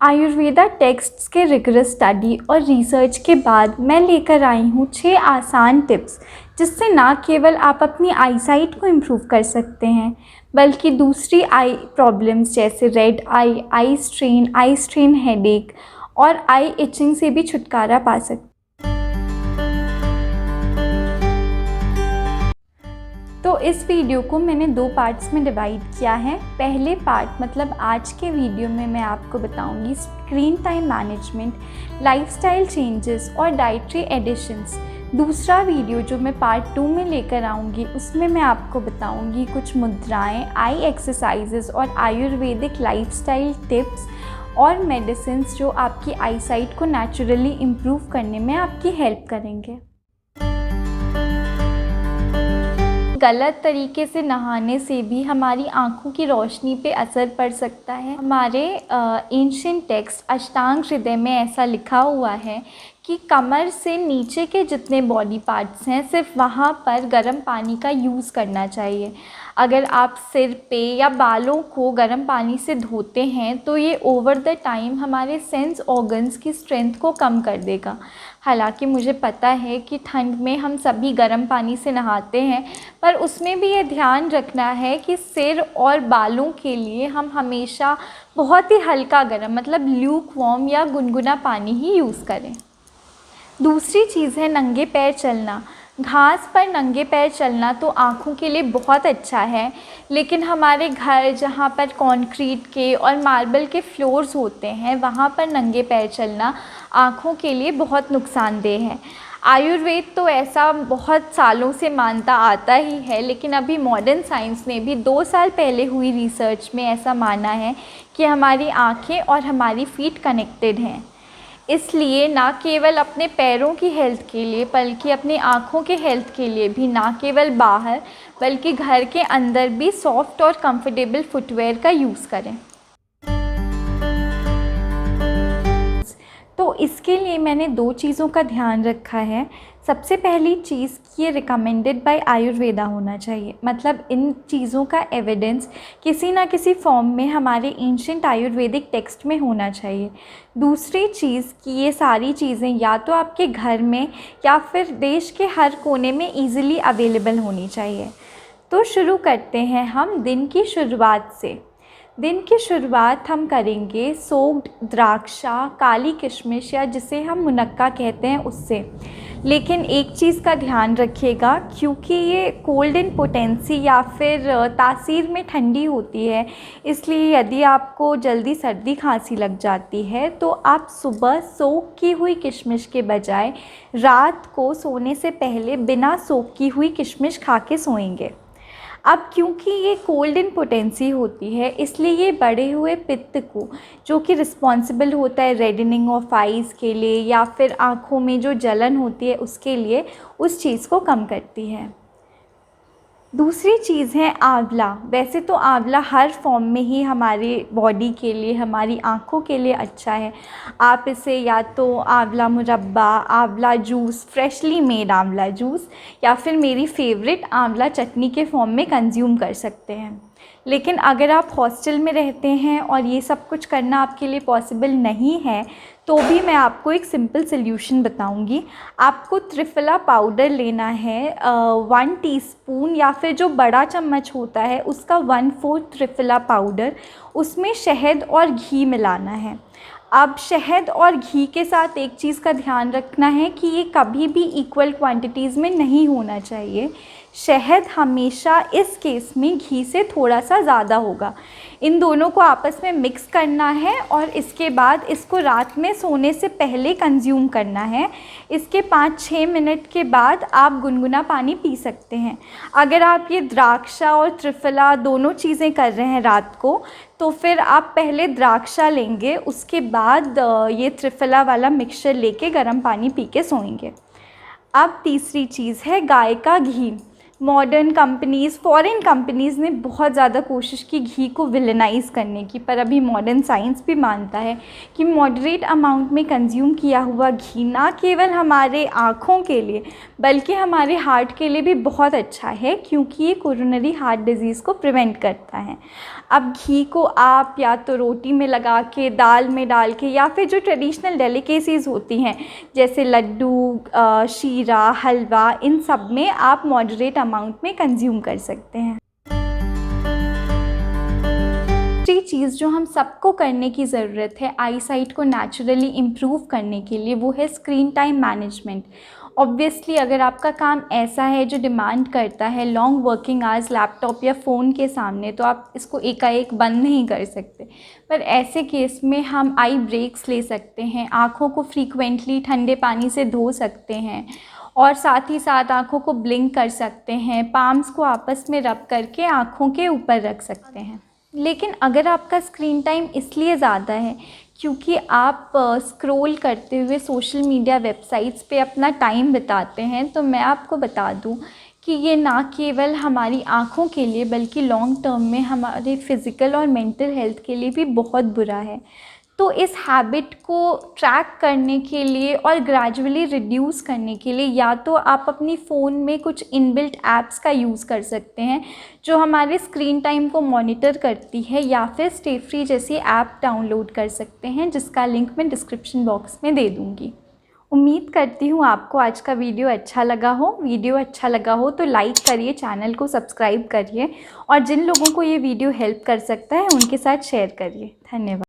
Ayurveda texts के rigorous study और research के बाद मैं लेकर आई हूँ 6 आसान टिप्स जिससे ना केवल आप अपनी आईसाइट को इम्प्रूव कर सकते हैं बल्कि दूसरी आई प्रॉब्लम्स जैसे रेड आई, आई स्ट्रेन हेडेक और आई इचिंग से भी छुटकारा पा सकते हैं। तो इस वीडियो को मैंने 2 पार्ट्स में डिवाइड किया है। पहले पार्ट मतलब आज के वीडियो में मैं आपको बताऊंगी screen time management, lifestyle changes और डाइटरी एडिशंस। दूसरा वीडियो जो मैं पार्ट 2 में लेकर आऊँगी उसमें मैं आपको बताऊंगी कुछ मुद्राएं, आई एक्सरसाइजेस और आयुर्वेदिक लाइफस्टाइल टिप्स और मेडिसिन्स जो आपकी आईसाइट को नेचुरली इम्प्रूव करने में आपकी हेल्प करेंगे। गलत तरीके से नहाने से भी हमारी आँखों की रोशनी पे असर पड़ सकता है। हमारे एंशिएंट टेक्स्ट अष्टांग हृदय में ऐसा लिखा हुआ है कि कमर से नीचे के जितने बॉडी पार्ट्स हैं सिर्फ वहाँ पर गर्म पानी का यूज़ करना चाहिए। अगर आप सिर पे या बालों को गर्म पानी से धोते हैं तो ये ओवर द टाइम हमारे सेंस ऑर्गन्स की स्ट्रेंथ को कम कर देगा। हालांकि मुझे पता है कि ठंड में हम सभी गर्म पानी से नहाते हैं, पर उसमें भी ये ध्यान रखना है कि सिर और बालों के लिए हम हमेशा बहुत ही हल्का गर्म मतलब ल्यूक वार्म या गुनगुना पानी ही यूज़ करें। दूसरी चीज़ है नंगे पैर चलना। घास पर नंगे पैर चलना तो आँखों के लिए बहुत अच्छा है, लेकिन हमारे घर जहाँ पर कंक्रीट के और मार्बल के फ्लोर्स होते हैं वहाँ पर नंगे पैर चलना आँखों के लिए बहुत नुकसानदेह है। आयुर्वेद तो ऐसा बहुत सालों से मानता आता ही है, लेकिन अभी मॉडर्न साइंस ने भी 2 साल पहले हुई रिसर्च में ऐसा माना है कि हमारी आँखें और हमारी फीट कनेक्टेड हैं। इसलिए ना केवल अपने पैरों की हेल्थ के लिए बल्कि अपनी आँखों के हेल्थ के लिए भी ना केवल बाहर बल्कि घर के अंदर भी सॉफ्ट और कंफर्टेबल फुटवेयर का यूज़ करें। तो इसके लिए मैंने 2 चीज़ों का ध्यान रखा है। सबसे पहली चीज़ कि ये रिकमेंडेड बाय आयुर्वेदा होना चाहिए, मतलब इन चीज़ों का एविडेंस किसी ना किसी फॉर्म में हमारे एंशिएंट आयुर्वेदिक टेक्स्ट में होना चाहिए। दूसरी चीज़ कि ये सारी चीज़ें या तो आपके घर में या फिर देश के हर कोने में ईज़िली अवेलेबल होनी चाहिए। तो शुरू करते हैं हम दिन की शुरुआत से। दिन की शुरुआत हम करेंगे सोक्ड द्राक्षा, काली किशमिश या जिसे हम मुनक्का कहते हैं उससे। लेकिन एक चीज़ का ध्यान रखिएगा, क्योंकि ये कोल्ड इन पोटेंसी या फिर तासीर में ठंडी होती है, इसलिए यदि आपको जल्दी सर्दी खांसी लग जाती है तो आप सुबह सोक की हुई किशमिश के बजाय रात को सोने से पहले बिना सोक की हुई किशमिश खा के सोएंगे। अब क्योंकि ये कोल्ड इन पोटेंसी होती है इसलिए ये बढ़े हुए पित्त को, जो कि रिस्पॉन्सिबल होता है रेडनिंग ऑफ आइज़ के लिए या फिर आँखों में जो जलन होती है उसके लिए, उस चीज़ को कम करती है। दूसरी चीज़ है आंवला। वैसे तो आंवला हर फॉर्म में ही हमारी बॉडी के लिए, हमारी आँखों के लिए अच्छा है। आप इसे या तो आंवला मुरब्बा, आंवला जूस, फ्रेशली मेड आंवला जूस या फिर मेरी फेवरेट आंवला चटनी के फॉर्म में कंज्यूम कर सकते हैं। लेकिन अगर आप हॉस्टल में रहते हैं और ये सब कुछ करना आपके लिए पॉसिबल नहीं है तो भी मैं आपको एक सिंपल सल्यूशन बताऊंगी। आपको त्रिफला पाउडर लेना है 1 टीस्पून या फिर जो बड़ा चम्मच होता है उसका 1/4 त्रिफला पाउडर, उसमें शहद और घी मिलाना है। अब शहद और घी के साथ एक चीज़ का ध्यान रखना है कि ये कभी भी इक्वल क्वांटिटीज़ में नहीं होना चाहिए। शहद हमेशा इस केस में घी से थोड़ा सा ज़्यादा होगा। इन दोनों को आपस में मिक्स करना है और इसके बाद इसको रात में सोने से पहले कंज्यूम करना है। इसके 5-6 मिनट के बाद आप गुनगुना पानी पी सकते हैं। अगर आप ये द्राक्षा और त्रिफला दोनों चीज़ें कर रहे हैं रात को, तो फिर आप पहले द्राक्षा लेंगे, उसके बाद ये त्रिफला वाला मिक्सचर लेके गर्म पानी पी के सोएंगे। अब तीसरी चीज़ है गाय का घी। मॉडर्न कंपनीज़, फॉरेन कंपनीज़ ने बहुत ज़्यादा कोशिश की घी को विलेनाइज़ करने की, पर अभी मॉडर्न साइंस भी मानता है कि मॉडरेट अमाउंट में कंज्यूम किया हुआ घी ना केवल हमारे आँखों के लिए बल्कि हमारे हार्ट के लिए भी बहुत अच्छा है, क्योंकि ये कोरोनरी हार्ट डिजीज़ को प्रिवेंट करता है। अब घी को आप या तो रोटी में लगा के, दाल में डाल के, या फिर जो ट्रेडिशनल डेलिकेसीज़ होती हैं जैसे लड्डू, शीरा, हलवा, इन सब में आप मॉडरेट अमाउंट में कंज्यूम कर सकते हैं। दूसरी चीज़ जो हम सबको करने की ज़रूरत है आई साइट को नेचुरली इम्प्रूव करने के लिए, वो है स्क्रीन टाइम मैनेजमेंट। ऑब्वियसली अगर आपका काम ऐसा है जो डिमांड करता है लॉन्ग वर्किंग आवर्स लैपटॉप या फ़ोन के सामने, तो आप इसको एकाएक बंद नहीं कर सकते, पर ऐसे केस में हम आई ब्रेक्स ले सकते हैं, आँखों को फ्रीक्वेंटली ठंडे पानी से धो सकते हैं और साथ ही साथ आँखों को ब्लिंक कर सकते हैं, पाम्स को आपस में रब करके आँखों के ऊपर रख सकते हैं। लेकिन अगर आपका स्क्रीन टाइम इसलिए ज़्यादा है क्योंकि आप स्क्रॉल करते हुए सोशल मीडिया वेबसाइट्स पे अपना टाइम बिताते हैं, तो मैं आपको बता दूं कि ये ना केवल हमारी आँखों के लिए बल्कि लॉन्ग टर्म में हमारे फिज़िकल और मेंटल हेल्थ के लिए भी बहुत बुरा है। तो इस हैबिट को ट्रैक करने के लिए और ग्रेजुअली रिड्यूस करने के लिए या तो आप अपनी फ़ोन में कुछ इनबिल्ट ऐप्स का यूज़ कर सकते हैं जो हमारे स्क्रीन टाइम को मॉनिटर करती है, या फिर स्टे फ्री जैसी ऐप डाउनलोड कर सकते हैं जिसका लिंक मैं डिस्क्रिप्शन बॉक्स में दे दूँगी। उम्मीद करती हूँ आपको आज का वीडियो अच्छा लगा हो तो लाइक करिए, चैनल को सब्सक्राइब करिए और जिन लोगों को ये वीडियो हेल्प कर सकता है उनके साथ शेयर करिए। धन्यवाद।